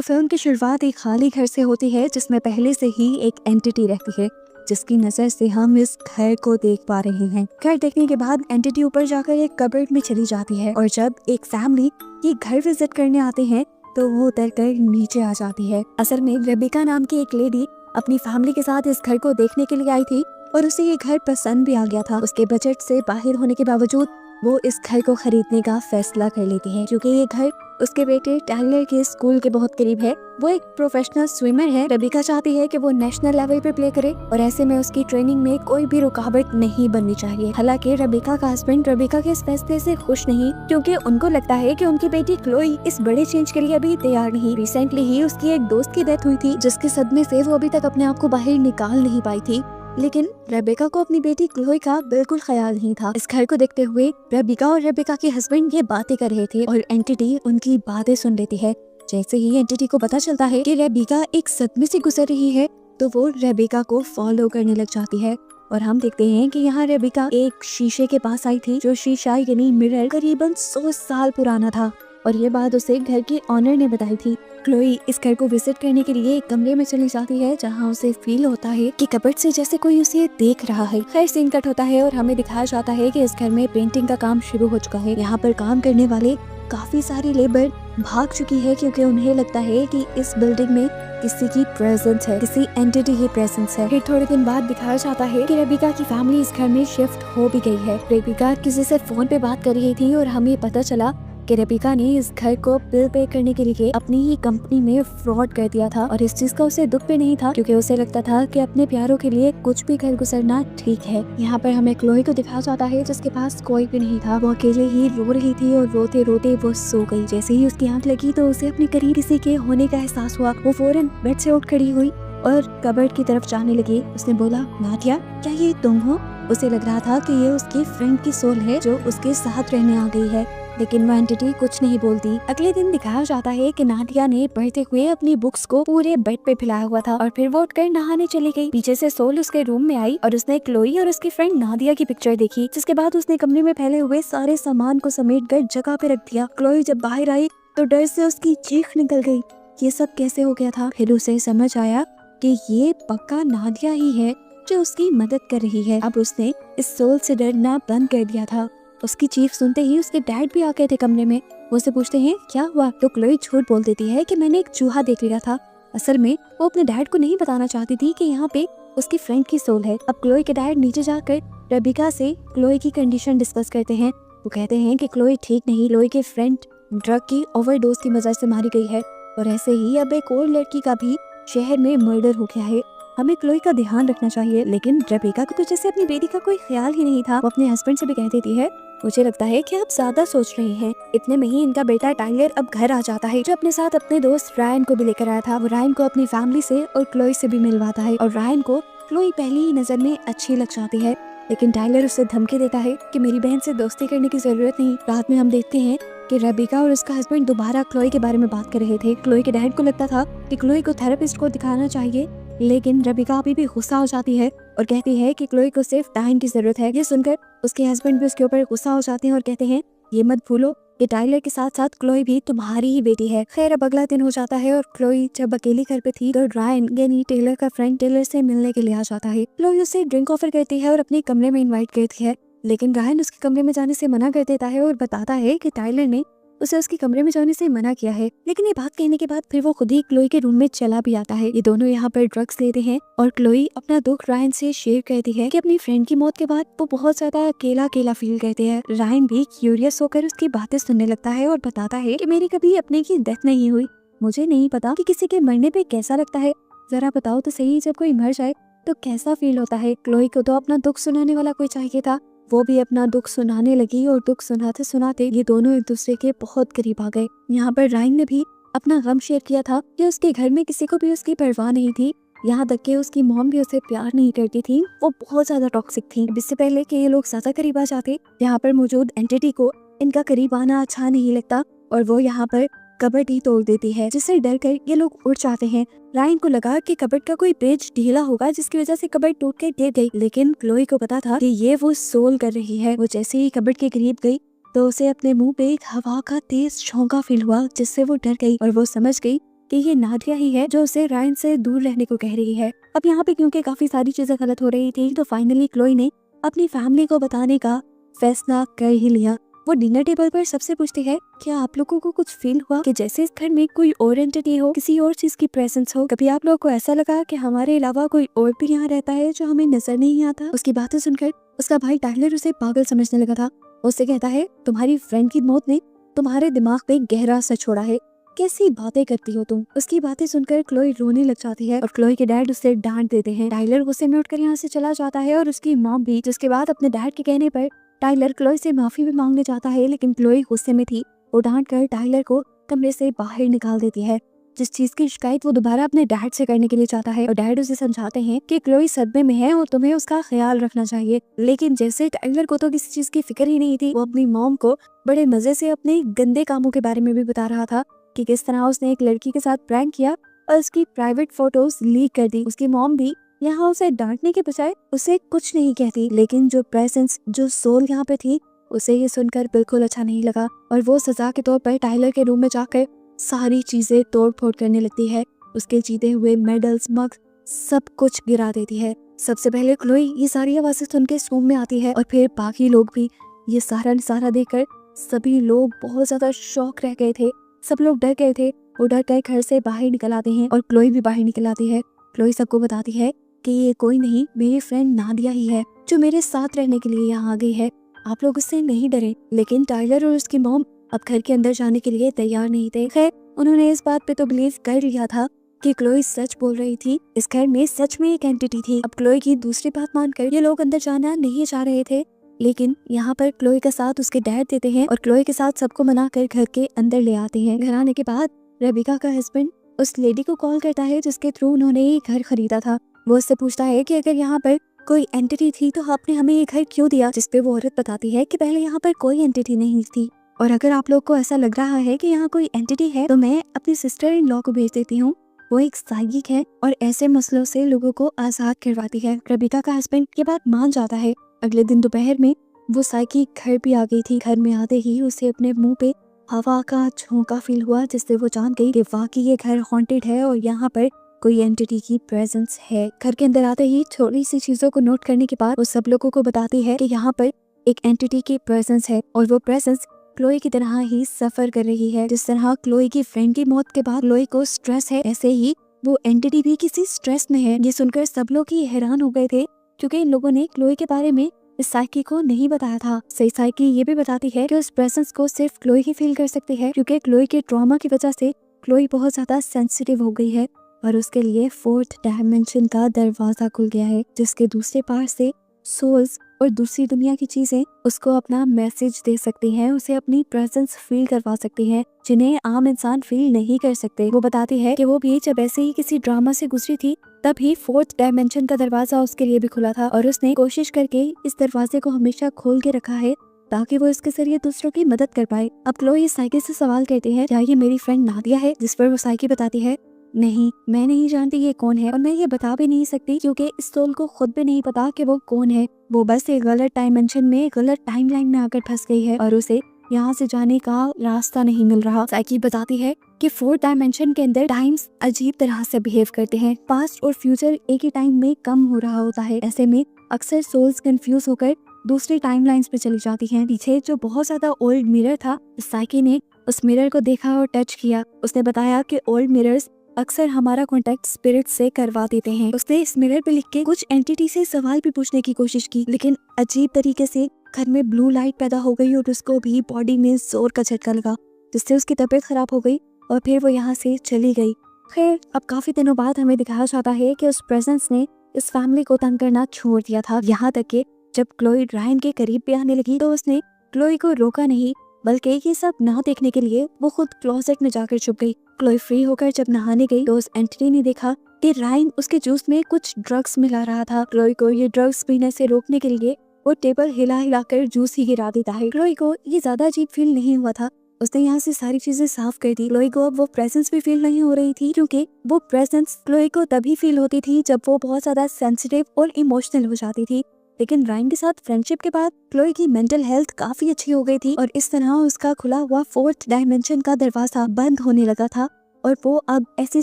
तो फिल्म की शुरुआत एक खाली घर से होती है जिसमें पहले से ही एक एंटिटी रहती है जिसकी नजर से हम इस घर को देख पा रहे हैं। घर देखने के बाद एंटिटी ऊपर जाकर एक कबर्ड में चली जाती है और जब एक फैमिली ये घर विजिट करने आते हैं तो वो उतरकर नीचे आ जाती है। असल में रेबिका नाम की एक लेडी अपनी फैमिली के साथ इस घर को देखने के लिए आई थी और उसे ये घर पसंद भी आ गया था। उसके बजट से बाहर होने के बावजूद वो इस घर को खरीदने का फैसला कर लेती है क्योंकि ये घर उसके बेटे टाइलर के स्कूल के बहुत करीब है। वो एक प्रोफेशनल स्विमर है। रेबिका चाहती है कि वो नेशनल लेवल पे प्ले करे और ऐसे में उसकी ट्रेनिंग में कोई भी रुकावट नहीं बननी चाहिए। हालांकि रेबिका का हस्बैंड रेबिका के इस फैसले से खुश नहीं क्योंकि उनको लगता है कि उनकी बेटी क्लोई इस बड़े चेंज के लिए अभी तैयार नहीं। रिसेंटली ही उसकी एक दोस्त की डेथ हुई थी जिसके सदमे से वो अभी तक अपने आप को बाहर निकाल नहीं पाई थी, लेकिन रेबिका को अपनी बेटी क्लोई का बिल्कुल ख्याल नहीं था। इस घर को देखते हुए रेबिका और रेबिका के हस्बैंड ये बातें कर रहे थे और एंटिटी उनकी बातें सुन लेती है। जैसे ही एंटिटी को पता चलता है कि रेबिका एक सदमे से गुजर रही है तो वो रेबिका को फॉलो करने लग जाती है और हम देखते हैं कि यहाँ रेबिका एक शीशे के पास आई थी जो शीशा यानी मिरर करीबन 100 साल पुराना था और ये बात उसे घर के ऑनर ने बताई थी। क्लोई इस घर को विजिट करने के लिए एक कमरे में चली जाती है जहाँ उसे फील होता है कि कबर्ड से जैसे कोई उसे देख रहा है। खैर सीन कट होता है और हमें दिखाया जाता है कि इस घर में पेंटिंग का काम शुरू हो चुका है। यहाँ पर काम करने वाले काफी सारी लेबर भाग चुकी है क्योंकि उन्हें लगता है कि इस बिल्डिंग में किसी की प्रेजेंस है, किसी एंटिटी की प्रेजेंस है। फिर थोड़े दिन बाद दिखाया जाता है कि रेबिका की फैमिली इस घर में शिफ्ट हो भी गई है। रेबिका किसी से फोन पे बात कर रही थी और हमें पता चला कि रेबिका ने इस घर को बिल पे करने के लिए अपनी ही कंपनी में फ्रॉड कर दिया था और इस चीज का उसे दुख भी नहीं था क्योंकि उसे लगता था कि अपने प्यारों के लिए कुछ भी घर गुजरना ठीक है। यहाँ पर हमें क्लोई को दिखाया जाता है जिसके पास कोई भी नहीं था। वो अकेले ही रो रही थी और रोते रोते वो सो गई। जैसे ही उसकी आंख लगी तो उसे अपने करीब किसी के होने का एहसास हुआ। वो फौरन बेड से उठ खड़ी हुई और कबर्ड की तरफ जाने लगी। उसने बोला, नादिया क्या ये तुम हो? उसे लग रहा था कि ये उसकी फ्रेंड की सोल है जो उसके साथ रहने आ गई है, लेकिन वो एंटिटी कुछ नहीं बोलती। अगले दिन दिखाया जाता है कि नादिया ने पढ़ते हुए अपनी बुक्स को पूरे बेड पे फैलाया हुआ था और फिर वो उठकर नहाने चली गई। पीछे से सोल उसके रूम में आई और उसने क्लोई और उसकी फ्रेंड नादिया की पिक्चर देखी, जिसके बाद उसने कमरे में फैले हुए सारे सामान को समेटकर जगह पे रख दिया। क्लोई जब बाहर आई तो डर से उसकी चीख निकल गई। ये सब कैसे हो गया था? फिर उसे समझ आया कि ये पक्का नादिया ही है जो उसकी मदद कर रही है। अब उसने इस सोल से डरना बंद कर दिया था। उसकी चीख सुनते ही उसके डैड भी आ गए थे कमरे में। वो उसे पूछते हैं क्या हुआ, तो क्लोई झूठ बोल देती है कि मैंने एक चूहा देख लिया था। असल में वो अपने डैड को नहीं बताना चाहती थी कि यहाँ पे उसकी फ्रेंड की सोल है। अब क्लोई के डैड नीचे जाकर रेबिका से क्लोई की कंडीशन डिस्कस करते हैं। वो कहते हैं कि क्लोई ठीक नहीं, क्लोई की फ्रेंड ड्रग की ओवरडोज की वजह से मारी गई है और ऐसे ही अब एक और लड़की का भी शहर में मर्डर हो गया है। हमें क्लोई का ध्यान रखना चाहिए। लेकिन रेबिका को तो जैसे अपनी बेटी का कोई ख्याल ही नहीं था। वो अपने हस्बैंड से भी कह देती है, मुझे लगता है कि आप ज्यादा सोच रहे हैं। इतने में ही इनका बेटा टाइलर अब घर आ जाता है जो अपने साथ अपने दोस्त रायन को भी लेकर आया था। वो रायन को अपनी फैमिली से और क्लोई से भी मिलवाता है और रायन को क्लोई पहली ही नजर में अच्छी लग जाती है, लेकिन टाइलर उसे धमकी देता है कि मेरी बहन से दोस्ती करने की जरूरत नहीं। रात में हम देखते हैं कि रेबिका और उसका हस्बैंड दोबारा क्लोई के बारे में बात कर रहे थे। क्लोई के डैड को लगता था कि क्लोई को थेरेपिस्ट को दिखाना चाहिए, लेकिन रेबिका अभी भी गुस्सा हो जाती है और कहती है कि क्लोई को सिर्फ टाइम की जरूरत है। ये सुनकर उसके हस्बैंड भी उसके ऊपर गुस्सा हो जाते हैं और कहते हैं ये मत भूलो कि टाइलर के साथ साथ क्लोई भी तुम्हारी ही बेटी है। खैर अब अगला दिन हो जाता है और क्लोई जब अकेली घर पे थी तो रायन यानी टेलर का फ्रेंड टेलर से मिलने के लिए आ जाता है। क्लोई उसे ड्रिंक ऑफर करती है और अपने कमरे में इन्वाइट करती है, लेकिन रायन उसके कमरे में जाने से मना कर देता है और बताता है कि टाइलर ने उसे उसके कमरे में जाने से मना किया है। लेकिन ये बात कहने के बाद फिर वो खुद ही क्लोई के रूम में चला भी आता है। ये दोनों यहाँ पर ड्रग्स लेते हैं और क्लोई अपना दुख रायन से शेयर करती है कि अपनी फ्रेंड की मौत के बाद वो बहुत ज्यादा अकेला अकेला फील करते हैं। रायन भी क्यूरियस होकर उसकी बातें सुनने लगता है और बताता है कि मेरी कभी अपने की डेथ नहीं हुई, मुझे नहीं पता कि किसी के मरने पे कैसा लगता है, जरा बताओ तो सही, जब कोई मर जाए तो कैसा फील होता है। क्लोई को तो अपना दुख सुनाने वाला कोई चाहिए था। वो भी अपना दुख सुनाने लगी और दुख सुनाते सुनाते ये दोनों एक दूसरे के बहुत करीब आ गए। यहाँ पर रायन ने भी अपना गम शेयर किया था कि उसके घर में किसी को भी उसकी परवाह नहीं थी, यहाँ तक कि उसकी मॉम भी उसे प्यार नहीं करती थी। वो बहुत ज्यादा टॉक्सिक थी। इससे पहले कि ये लोग ज्यादा करीब आ जाते, यहाँ पर मौजूद एंटिटी को इनका करीब आना अच्छा नहीं लगता और वो यहाँ पर कबर्ड ही तोड़ देती है, जिससे डर कर ये लोग उड़ जाते हैं। रायन को लगा कि कबर्ड का कोई पेज ढीला होगा जिसकी वजह से कबर्ड टूट कर गिर गई, लेकिन क्लोई को पता था कि ये वो सोल कर रही है। वो जैसे ही कबर्ड के करीब गई तो उसे अपने मुंह पे एक हवा का तेज झोंका फील हुआ, जिससे वो डर गई और वो समझ गई कि ये नादिया ही है जो उसे रायन से दूर रहने को कह रही है। अब यहाँ पे क्योंकि काफी सारी चीजें गलत हो रही थी तो फाइनली क्लोई ने अपनी फैमिली को बताने का फैसला कर ही लिया। वो डिनर टेबल पर सबसे पूछती है, क्या आप लोगों को कुछ फील हुआ कि जैसे इस घर में कोई और एंटिटी हो, किसी और चीज की प्रेजेंस हो? कभी आप लोगों को ऐसा लगा कि हमारे अलावा कोई और भी यहाँ रहता है जो हमें नजर नहीं आता? उसकी बातें सुनकर उसका भाई टाइलर उसे पागल समझने लगा था। उससे कहता है, तुम्हारी फ्रेंड की मौत ने तुम्हारे दिमाग पे गहरा असर छोड़ा है, कैसी बातें करती हो तुम? उसकी बातें सुनकर क्लोई रोने लग जाती है और क्लोई के डैड उसे डांट देते हैं। टाइलर गुस्से में उठकर यहाँ से चला जाता है और उसकी मॉम भी, जिसके बाद अपने डैड के कहने पर टाइलर क्लोई से माफी भी मांगने जाता है, लेकिन क्लोई गुस्से में थी। वो डांट कर टाइलर को कमरे से बाहर निकाल देती है। जिस चीज की शिकायत वो दोबारा अपने डैड से करने के लिए चाहता है और डैड उसे समझाते हैं कि क्लोई सदमे में है और तुम्हें उसका ख्याल रखना चाहिए। लेकिन जैसे टाइलर को तो किसी चीज की फिक्र ही नहीं थी, वो अपनी मॉम को बड़े मजे से अपने गंदे कामों के बारे में भी बता रहा था कि किस तरह उसने एक लड़की के साथ प्रैंक किया और उसकी प्राइवेट फोटोज लीक कर दी। उसकी मॉम भी यहाँ उसे डांटने के बजाय उसे कुछ नहीं कहती, लेकिन जो प्रेजेंस, जो सोल यहाँ पे थी, उसे ये सुनकर बिल्कुल अच्छा नहीं लगा और वो सजा के तौर पर टाइलर के रूम में जाकर सारी चीजें तोड़ फोड़ करने लगती है। उसके जीते हुए मेडल्स, मग, सब कुछ गिरा देती है। सबसे पहले क्लोई ये सारी आवाजें सुन के रूम में आती है और फिर बाकी लोग भी। ये सारा नजारा देखकर सभी लोग बहुत ज्यादा शॉक रह गए थे। सब लोग डर गए थे। वो डर कर घर से बाहर निकल आते हैं और क्लोई भी बाहर निकल आती है। क्लोई सबको बताती है कि ये कोई नहीं, मेरी फ्रेंड नादिया ही है जो मेरे साथ रहने के लिए यहाँ आ गई है। आप लोग उससे नहीं डरे। लेकिन टाइलर और उसकी मॉम अब घर के अंदर जाने के लिए तैयार नहीं थे। खैर, उन्होंने इस बात पे तो बिलीव कर लिया था कि क्लोई सच बोल रही थी। इस घर में सच में एक एंटिटी थी। अब क्लोई की दूसरी बात मानकर ये लोग अंदर जाना नहीं चाह रहे थे, लेकिन यहाँ पर क्लोई का साथ उसके डैड देते हैं और क्लोई के साथ सबको मनाकर घर के अंदर ले आते हैं। घर आने के बाद रेबिका का हस्बैंड उस लेडी को कॉल करता है जिसके थ्रू उन्होंने ये घर खरीदा था। वो उससे पूछता है कि अगर यहाँ पर कोई एंटिटी थी तो आपने हमें ये घर क्यों दिया? जिसपे वो औरत बताती है कि पहले यहाँ पर कोई एंटिटी नहीं थी और अगर आप लोग को ऐसा लग रहा है कि यहाँ कोई एंटिटी है तो मैं अपनी सिस्टर इन लॉ को भेज देती हूँ। वो एक साइकिक है और ऐसे मसलों से लोगों को आजाद करवाती है। रेबिका का हस्बैंड ये बात मान जाता है। अगले दिन दोपहर में वो साइकिक घर भी आ गई थी। घर में आते ही उसे अपने मुंह पे हवा का झोंका फील हुआ, जिससे वो जान गई कि वाकई ये घर हॉन्टेड है और यहाँ पर कोई एंटिटी की प्रेजेंस है। घर के अंदर आते ही थोड़ी सी चीजों को नोट करने के बाद वो सब लोगों को बताती है कि यहाँ पर एक एंटिटी की प्रेजेंस है और वो प्रेजेंस क्लोई की तरह ही सफर कर रही है। जिस तरह क्लोई की फ्रेंड की मौत के बाद क्लोई को स्ट्रेस है, ऐसे ही वो एंटिटी भी किसी स्ट्रेस में है। ये सुनकर सब लोग ही हैरान हो गए थे क्योंकि इन लोगों ने क्लोई के बारे में इस साइकी को नहीं बताया था। सही साइकी ये भी बताती है कि उस प्रेजेंस को सिर्फ क्लोई ही फील कर सकती है क्योंकि क्लोई के ट्रॉमा की वजह से क्लोई बहुत ज्यादा सेंसिटिव हो गई है और उसके लिए 4th डायमेंशन का दरवाजा खुल गया है, जिसके दूसरे पार से सोल्स और दूसरी दुनिया की चीजें उसको अपना मैसेज दे सकती हैं, उसे अपनी प्रेजेंस फील करवा सकती हैं, जिन्हें आम इंसान फील नहीं कर सकते। वो बताती है कि वो भी जब ऐसे ही किसी ड्रामा से गुजरी थी तभी 4th डायमेंशन का दरवाजा उसके लिए भी खुला था और उसने कोशिश करके इस दरवाजे को हमेशा खोल के रखा है ताकि वो इसके जरिए दूसरों की मदद कर पाए। अब क्लोई साइकी से सवाल करती है, क्या ये मेरी फ्रेंड नादिया है? जिस पर वो साइकी बताती है, नहीं, मैं नहीं जानती ये कौन है और मैं ये बता भी नहीं सकती क्योंकि इस सोल को खुद भी नहीं पता कि वो कौन है। वो बस एक गलत डायमेंशन में, गलत टाइमलाइन में आकर फंस गई है और उसे यहाँ से जाने का रास्ता नहीं मिल रहा। साइकी बताती है कि 4th डायमेंशन के अंदर टाइम्स अजीब तरह से बिहेव करते हैं। पास्ट और फ्यूचर एक ही टाइम में कम हो रहा होता है। ऐसे में अक्सर सोल्स कंफ्यूज होकर दूसरी टाइमलाइंस पे चली जाती हैं। पीछे जो बहुत ज्यादा ओल्ड मिरर था, साइकी ने उस मिरर को देखा और टच किया। उसने बताया कि ओल्ड मिरर्स अक्सर हमारा कांटेक्ट स्पिरिट से करवा देते हैं। उसने इस मिरर पे लिख के कुछ एंटिटी से सवाल भी पूछने की कोशिश की, लेकिन अजीब तरीके से घर में ब्लू लाइट पैदा हो गई और उसको भी बॉडी में जोर का झटका लगा, जिससे उसकी तबीयत खराब हो गई और फिर वो यहाँ से चली गई। खैर, अब काफी दिनों बाद हमें दिखाया जाता है कि उस प्रेजेंस ने इस फैमिली को तंग करना छोड़ दिया था। यहाँ तक कि जब क्लोई रायन के करीब भी आने लगी तो उसने क्लोई को रोका नहीं, बल्कि ये सब ना देखने के लिए वो खुद क्लोजेट में जाकर छुप गई। क्लोई फ्री होकर जब नहाने गई तो उस एंटिटी ने देखा कि रायन उसके जूस में कुछ ड्रग्स मिला रहा था। क्लोई को ये ड्रग्स पीने से रोकने के लिए वो टेबल हिला हिला कर जूस ही गिरा देता है। क्लोई को ये ज्यादा अजीब फील नहीं हुआ था। उसने यहाँ से सारी चीजें साफ कर दी। क्लोई को अब वो प्रेजेंस भी फील नहीं हो रही थी क्योंकि वो प्रेजेंस क्लोई को तभी फील होती थी जब वो बहुत ज्यादा सेंसिटिव और इमोशनल हो जाती थी। लेकिन रायन के साथ फ्रेंडशिप के बाद क्लोई की मेंटल हेल्थ काफी अच्छी हो गई थी और इस तरह उसका खुला हुआ 4th डायमेंशन का दरवाजा बंद होने लगा था और वो अब ऐसी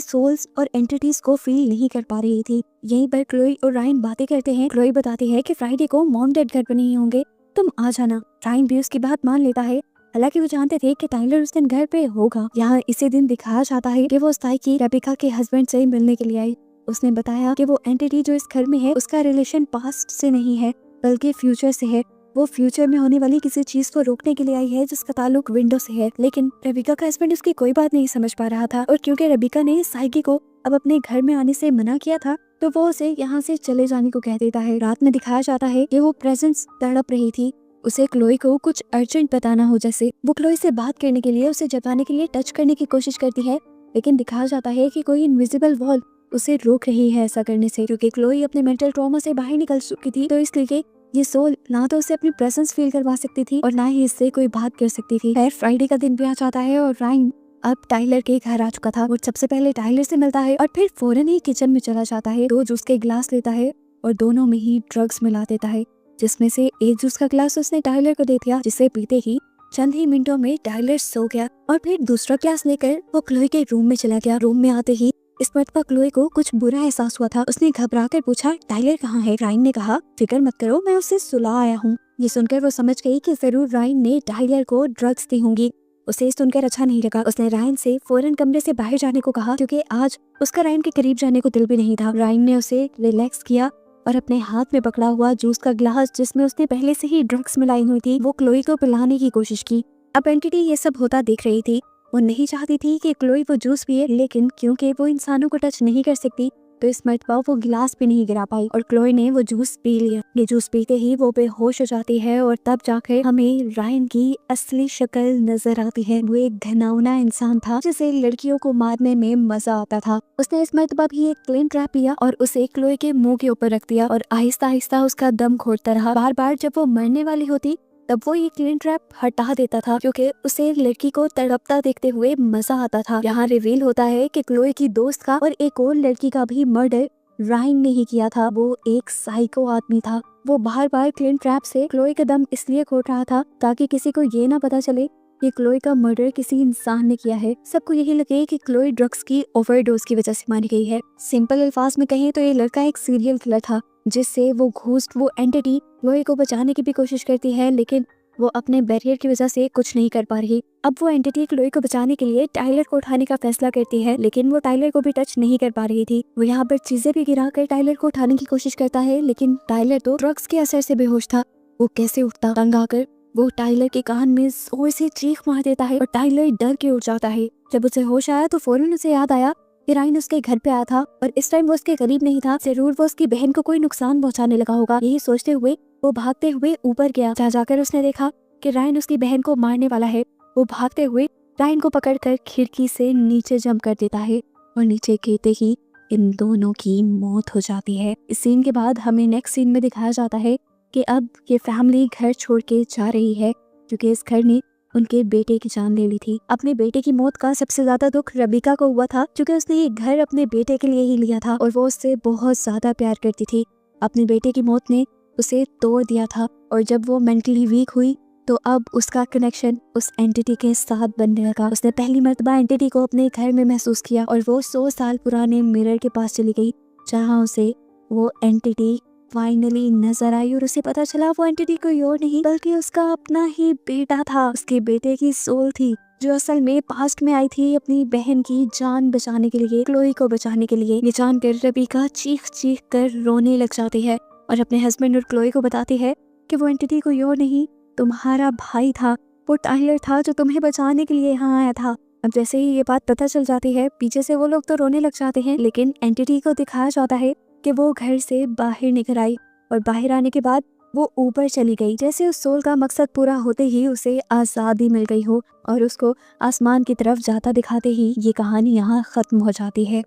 सोल्स और एंटिटीज को फील नहीं कर पा रही थी। यहीं पर क्लोई और रायन बातें करते हैं। क्लोई बताती है कि फ्राइडे को मॉम डैड घर पर नहीं होंगे, तुम आ जाना। रायन भी उसकी बात मान लेता है, हालांकि वो जानते थे कि टाइलर उस दिन घर पे होगा। यहाँ इसी दिन दिखाया जाता है कि वो स्पाइकी रेबिका के हस्बैंड से मिलने के लिए आई। उसने बताया कि वो एंटिटी जो इस घर में है उसका रिलेशन पास्ट से नहीं है बल्कि फ्यूचर से है। वो फ्यूचर में होने वाली किसी चीज को रोकने के लिए आई है जिसका ताल्लुक विंडो से है। लेकिन रेबिका का हस्बैंड उसकी कोई बात नहीं समझ पा रहा था, और क्योंकि रेबिका ने साइकी को अब अपने घर में आने से मना किया था तो वो उसे यहाँ से चले जाने को कह देता है। रात में दिखाया जाता है कि वो प्रेजेंस तड़प रही थी, उसे क्लोई को कुछ अर्जेंट बताना हो जैसे। वो क्लोई से बात करने के लिए, उसे जताने के लिए टच करने की कोशिश करती है, लेकिन दिखाया जाता है कि कोई इनविजिबल वॉल उसे रोक रही है ऐसा करने से। क्योंकि क्लोई अपने मेंटल ट्रॉमा से बाहर निकल चुकी थी, तो इसलिए ये सोल ना तो उसे अपनी प्रेजेंस फील करवा सकती थी और ना ही इससे कोई बात कर सकती थी। खैर फ्राइडे का दिन भी आ जाता है और रायन अब टाइलर के घर आ चुका था। वो सबसे पहले टाइलर से मिलता है और फिर फौरन ही किचन में चला जाता है। 2 जूस के गिलास लेता है और दोनों में ही ड्रग्स मिला देता है, जिसमें से एक जूस का गिलास उसने टाइलर को दे दिया, जिसे पीते ही चंद ही मिनटों में टाइलर सो गया। और फिर दूसरा गिलास लेकर वो क्लोई के रूम में चला गया। रूम में आते ही इस मर्तबा क्लोई को कुछ बुरा एहसास हुआ था। उसने घबराकर पूछा, टाइलर कहाँ है? रायन ने कहा, फिक्र मत करो, मैं उसे सुला आया हूँ। ये सुनकर वो समझ गई कि जरूर रायन ने टाइलर को ड्रग्स दी होंगी। उसे सुनकर अच्छा नहीं लगा। उसने रायन से फौरन कमरे से बाहर जाने को कहा, क्योंकि आज उसका रायन के करीब जाने को दिल भी नहीं था। रायन ने उसे रिलैक्स किया और अपने हाथ में पकड़ा हुआ जूस का गिलास, जिसमें उसने पहले से ही ड्रग्स मिलाई हुई थी, वो क्लोई को पिलाने की कोशिश की। अब एंटिटी ये सब होता देख रही थी। वो नहीं चाहती थी कि क्लोई वो जूस पिए, लेकिन क्योंकि वो इंसानों को टच नहीं कर सकती तो इस मर्तबा वो गिलास भी नहीं गिरा पाई और क्लोई ने वो जूस पी लिया। ये जूस पीते ही वो बेहोश हो जाती है और तब जाकर हमें रायन की असली शक्ल नजर आती है। वो एक घिनौना इंसान था जिसे लड़कियों को मारने में मजा आता था। उसने इस मर्तबा भी एक क्लीन ट्रैप लिया और उसे क्लोई के मुंह के ऊपर रख दिया और आहिस्ता आहिस्ता उसका दम घोटता रहा। बार बार जब वो मरने वाली होती तब वो ये क्लीन ट्रैप हटा देता था, क्योंकि उसे लड़की को तड़पता देखते हुए मजा आता था। यहाँ रिवील होता है कि क्लोई की दोस्त का और एक और लड़की का भी मर्डर रायन ने ही किया था। वो एक साइको आदमी था। वो बार बार क्लीन ट्रैप से क्लोई का दम इसलिए घोट रहा था ताकि किसी को ये ना पता चले कि क्लोई का मर्डर किसी इंसान ने किया है। सबको यही लगे कि क्लोई ड्रग्स की ओवरडोज की वजह से मारी गई है। सिंपल अल्फाज में कहें तो ये लड़का एक सीरियल किलर था, जिससे वो घोस्ट, वो एंटिटी क्लोई को बचाने की भी कोशिश करती है, लेकिन वो अपने बैरियर की वजह से कुछ नहीं कर पा रही। अब वो एंटिटी क्लोई को बचाने के लिए टाइलर को उठाने का फैसला करती है, लेकिन वो टाइलर को भी टच नहीं कर पा रही थी। वो यहाँ पर चीजें भी गिरा कर टाइलर को उठाने की कोशिश करता है, लेकिन टाइलर तो ड्रग्स के असर से बेहोश था। वो कैसे उठता? तंग आकर वो टाइलर के कान में जोर से चीख मार देता है और टाइलर डर के उठ जाता है। जब उसे होश आया तो फौरन उसे याद आया कि रायन उसके घर पे आया था और इस टाइम वो उसके करीब नहीं था। जरूर वो उसकी बहन को कोई नुकसान पहुंचाने लगा होगा। यही सोचते हुए वो भागते हुए ऊपर गया, जहाँ जाकर उसने देखा कि रायन उसकी बहन को मारने वाला है। वो भागते हुए रायन को पकड़कर खिड़की से नीचे जंप कर देता है और नीचे गिरते ही इन दोनों की मौत हो जाती है। इस सीन के बाद हमें नेक्स्ट सीन में दिखाया जाता है कि अब ये फैमिली घर छोड़ के जा रही है, क्योंकि इस घर ने उनके बेटे की जान ले ली थी। अपने बेटे की मौत का सबसे ज्यादा दुख रेबिका को हुआ था, क्योंकि उसने ये घर अपने बेटे के लिए ही लिया था और वो उससे बहुत ज्यादा प्यार करती थी। अपने बेटे की मौत ने उसे तोड़ दिया था और जब वो मेंटली वीक हुई तो अब उसका कनेक्शन उस एंटिटी के साथ बनने लगा। उसने पहली मर्तबा एंटिटी को अपने घर में महसूस किया और वो 100 साल पुराने मिरर के पास चली गई, जहाँ उसे वो एंटिटी फाइनली नजर आई और उसे पता चला वो एंटिटी कोई और नहीं बल्कि उसका अपना ही बेटा था। उसके बेटे की सोल थी जो असल में पास्ट में आई थी अपनी बहन की जान बचाने के लिए, क्लोई को बचाने के लिए। ये जानकर रेबिका चीख चीख कर रोने लग जाती है और अपने हस्बैंड और क्लोई को बताती है कि वो एंटिटी कोई और नहीं, तुम्हारा भाई था। वो टाइलर था जो तुम्हें बचाने के लिए यहाँ आया था। अब जैसे ही ये बात पता चल जाती है, पीछे से वो लोग तो रोने लग जाते हैं, लेकिन एंटिटी को दिखाया जाता है कि वो घर से बाहर निकल आई और बाहर आने के बाद वो ऊपर चली गई, जैसे उस सोल का मकसद पूरा होते ही उसे आज़ादी मिल गई हो और उसको आसमान की तरफ जाता दिखाते ही ये कहानी यहाँ खत्म हो जाती है।